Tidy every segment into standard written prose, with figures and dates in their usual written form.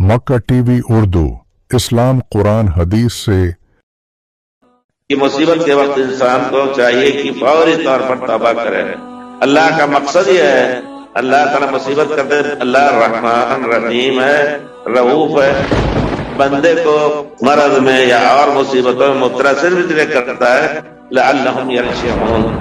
مکہ T V Urdu, اسلام قرآن حدیث سے کہ مصیبت کے وقت انسان کو چاہیے کہ فوری طور پر توبہ کرے۔ اللہ کا مقصد یہ ہے، اللہ تعالیٰ مصیبت کرتے اللہ رحمان رحیم ہے، رؤوف ہے، بندے کو مرض میں یا اور مصیبتوں میں مبتلا صرف اس لیے کرتا ہے لعلہم یرجعون،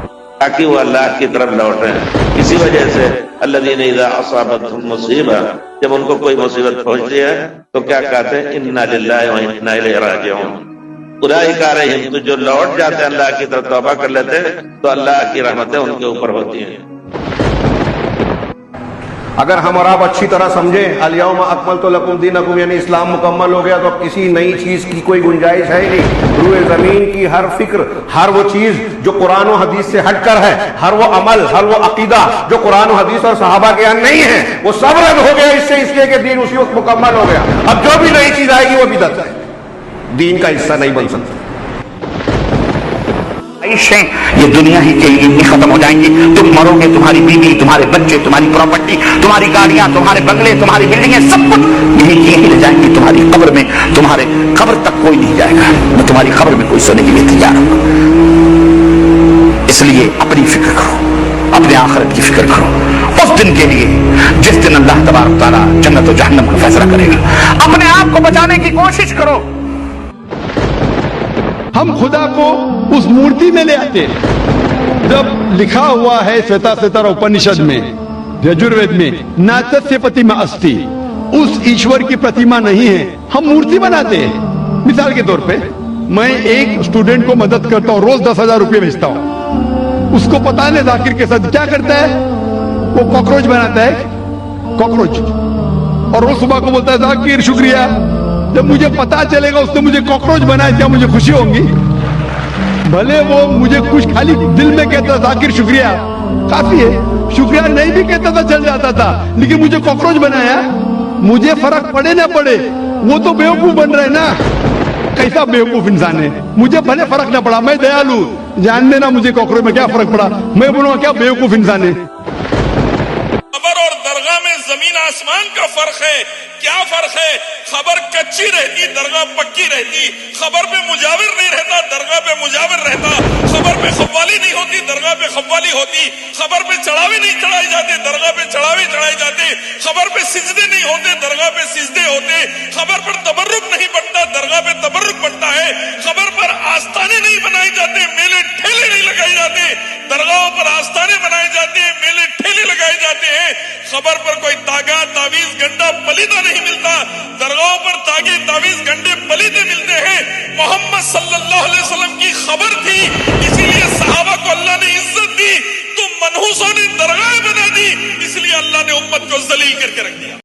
تاکہ وہ اللہ کی طرف لوٹیں۔ اسی وجہ سے الذین اذا اصابتهم مصیبہ، جب ان کو کوئی مصیبت پہنچتی ہے تو کیا کہتے ہیں انا للہ و انا الیہ راجعون۔ اولئک علیہم، تو جو لوٹ جاتے ہیں اللہ کی طرف توبہ کر لیتے ہیں تو اللہ کی رحمتیں ان کے اوپر ہوتی ہیں۔ اگر ہم اور آپ اچھی طرح سمجھیں الیوم اکملت لکم دینکم، یعنی اسلام مکمل ہو گیا، تو اب کسی نئی چیز کی کوئی گنجائش ہے ہی نہیں۔ روئے زمین کی ہر فکر، ہر وہ چیز جو قرآن و حدیث سے ہٹ کر ہے، ہر وہ عمل، ہر وہ عقیدہ جو قرآن و حدیث اور صحابہ کے یہاں نہیں ہے، وہ سب رد ہو گیا اس سے، اس لیے کہ دین اسی وقت مکمل ہو گیا۔ اب جو بھی نئی چیز آئے گی وہ بدعت ہے، دین کا حصہ نہیں بن سکتا۔ یہ دنیا ہی کے لیے ختم ہو جائیں گی، تم مرو گے، تمہاری بیوی، تمہارے بچے، تمہاری پراپرٹی، تمہاری گاڑیاں، تمہارے بنگلے، تمہاری بلڈنگیں، سب کچھ یہی رہ جائیں گی۔ تمہاری قبر میں، تمہارے قبر تک کوئی نہیں جائے گا، میں تمہاری قبر میں کوئی سونے کے لیے تیار ہوں۔ اس لیے اپنی فکر کرو، اپنے آخرت کی فکر کرو، اس دن کے لیے جس دن اللہ تبارک تعالیٰ جنت و جہنم کا فیصلہ کرے گا۔ اپنے آپ کو بچانے کی کوشش کرو۔ ہم خدا کو اس مورتی میں لے آتے ہیں۔ جب لکھا ہوا ہے سویتا ستر اپنشد میں، یجروید میں، ناتسیہ پتیما استی، اس ایشور کی پرتیما نہیں ہے، ہم مورتی بناتے ہیں۔ مثال کے طور پہ میں ایک اسٹوڈنٹ کو مدد کرتا ہوں، روز 10,000 روپے بھیجتا ہوں۔ اس کو پتا نہیں ذاکر کے ساتھ کیا کرتا ہے، وہ کاکروچ بناتا ہے، کاکروچ، اور روز صبح کو بولتا ہے ذاکر شکریہ۔ جب مجھے پتا چلے گا اس نے مجھے کاکروچ بنایا، کیا مجھے خوشی ہوگی؟ بھلے وہ مجھے کچھ خالی دل میں کہتا ذاکر شکریہ کافی ہے، شکریہ نہیں بھی کہتا تھا چل جاتا تھا، لیکن مجھے کاکروچ بنایا، مجھے فرق پڑے نہ پڑے، وہ تو بیوقوف بن رہے نا۔ کیسا بیوقوف انسان ہے، مجھے بھلے فرق نہ پڑا، میں دیالو، جاننے نا مجھے کاکروچ میں کیا فرق پڑا، میں بولوں کیا بیوقوف انسان ہے۔ خبر اور درگاہ میں زمین آسمان کا فرق ہے۔ کیا فرق ہے؟ خبر کچی رہتی، درگاہ پکی رہتی۔ خبر پہ مجاور نہیں رہتا، درگاہ پہ مجاور رہتا۔ خبر پہ قوالی نہیں ہوتی، درگاہ پہ قوالی ہوتی۔ خبر پہ چڑھاوے نہیں چڑھائے جاتے، درگاہ پہ چڑھاوے چڑھائے جاتے۔ خبر پہ سجدے نہیں ہوتے، درگاہ پہ سجدے ہوتے۔ خبر پر تبرک نہیں بڑھتا، درگاہ پہ تبرک بڑھتا ہے۔ خبر پر آستانے نہیں بنائے جاتے، میلے ٹھیلے نہیں لگائے جاتے۔ درگاہوں پر آستانے بنائے جاتے ہیں، میلے ٹھیلے لگائے جاتے ہیں۔ خبر پر کوئی تاگا، تعویذ، گنڈا، پلیدہ نہیں ملتا، درگاہوں پر تاگے، تعویذ، گنڈے، پلیدے ملتے ہیں۔ محمد صلی اللہ علیہ وسلم کی خبر تھی، اسی لیے صحابہ کو اللہ نے عزت دی۔ تم منحوسوں نے درگاہ بنا دی، اس لیے اللہ نے امت کو ذلیل کر کے رکھ دیا۔